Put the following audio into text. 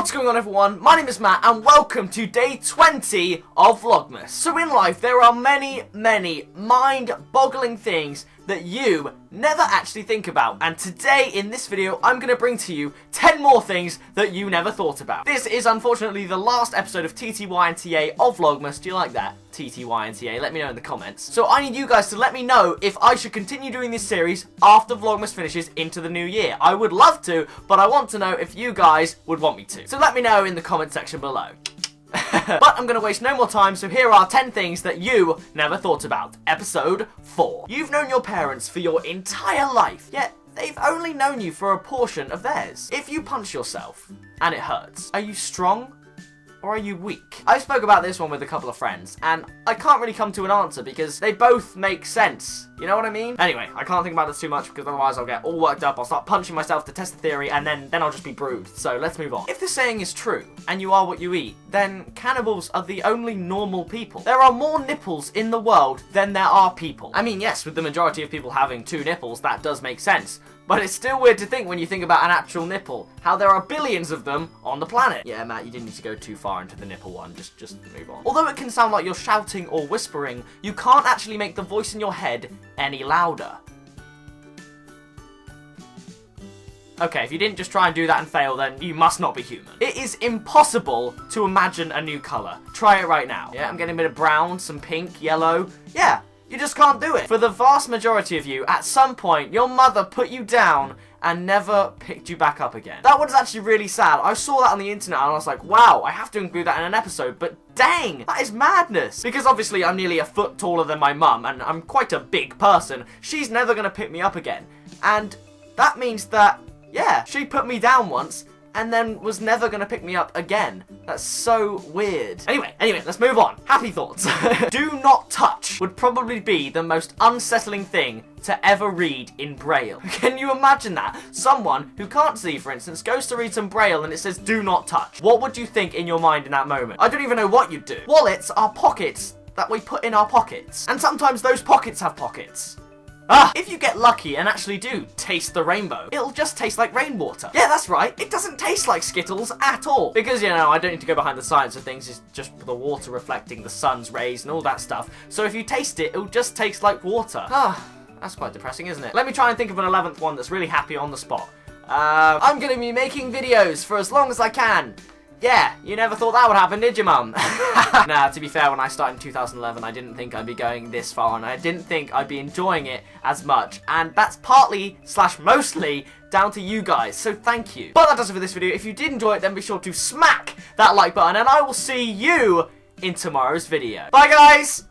What's going on, everyone? My name is Matt and welcome to day 20 of Vlogmas. So in life there are many mind-boggling things that you never actually think about, and today in this video I'm going to bring to you 10 more things that you never thought about. This is unfortunately the last episode of TTY and TA of Vlogmas. Do you like that? TTY and TA, let me know in the comments. So I need you guys to let me know if I should continue doing this series after Vlogmas finishes into the new year. I would love to, but I want to know if you guys would want me to. So let me know in the comment section below. But I'm going to waste no more time, so here are 10 things that you never thought about. Episode 4. You've known your parents for your entire life, yet they've only known you for a portion of theirs. If you punch yourself and it hurts, are you strong? Or are you weak? I spoke about this one with a couple of friends, and I can't really come to an answer because they both make sense. You know what I mean? Anyway, I can't think about this too much because otherwise I'll get all worked up, I'll start punching myself to test the theory, and then I'll just be bruised. So let's move on. If the saying is true, and you are what you eat, then cannibals are the only normal people. There are more nipples in the world than there are people. I mean, yes, with the majority of people having 2 nipples, that does make sense. But it's still weird to think when you think about an actual nipple, how there are billions of them on the planet. Yeah, Matt, you didn't need to go too far into the nipple one, just move on. Although it can sound like you're shouting or whispering, you can't actually make the voice in your head any louder. Okay, if you didn't just try and do that and fail, then you must not be human. It is impossible to imagine a new colour. Try it right now. Yeah, I'm getting a bit of brown, some pink, yellow. Yeah. You just can't do it. For the vast majority of you, at some point, your mother put you down and never picked you back up again. That was actually really sad. I saw that on the internet and I was like, wow, I have to include that in an episode, but dang, that is madness. Because obviously I'm nearly a foot taller than my mum and I'm quite a big person. She's never gonna pick me up again. And that means that, yeah, she put me down once and then was never gonna pick me up again. That's so weird. Anyway, let's move on. Happy thoughts. Do not touch would probably be the most unsettling thing to ever read in Braille. Can you imagine that? Someone who can't see, for instance, goes to read some Braille and it says do not touch. What would you think in your mind in that moment? I don't even know what you'd do. Wallets are pockets that we put in our pockets. And sometimes those pockets have pockets. If you get lucky and actually do taste the rainbow, it'll just taste like rainwater. Yeah, that's right. It doesn't taste like Skittles at all. Because, you know, I don't need to go behind the science of things. It's just the water reflecting the sun's rays and all that stuff. So if you taste it, it'll just taste like water. That's quite depressing, isn't it? Let me try and think of an 11th one that's really happy on the spot. I'm going to be making videos for as long as I can. Yeah, you never thought that would happen, did you, Mum? Nah, to be fair, when I started in 2011, I didn't think I'd be going this far, and I didn't think I'd be enjoying it as much. And that's partly/mostly down to you guys, so thank you. But that does it for this video. If you did enjoy it, then be sure to smack that like button, and I will see you in tomorrow's video. Bye, guys!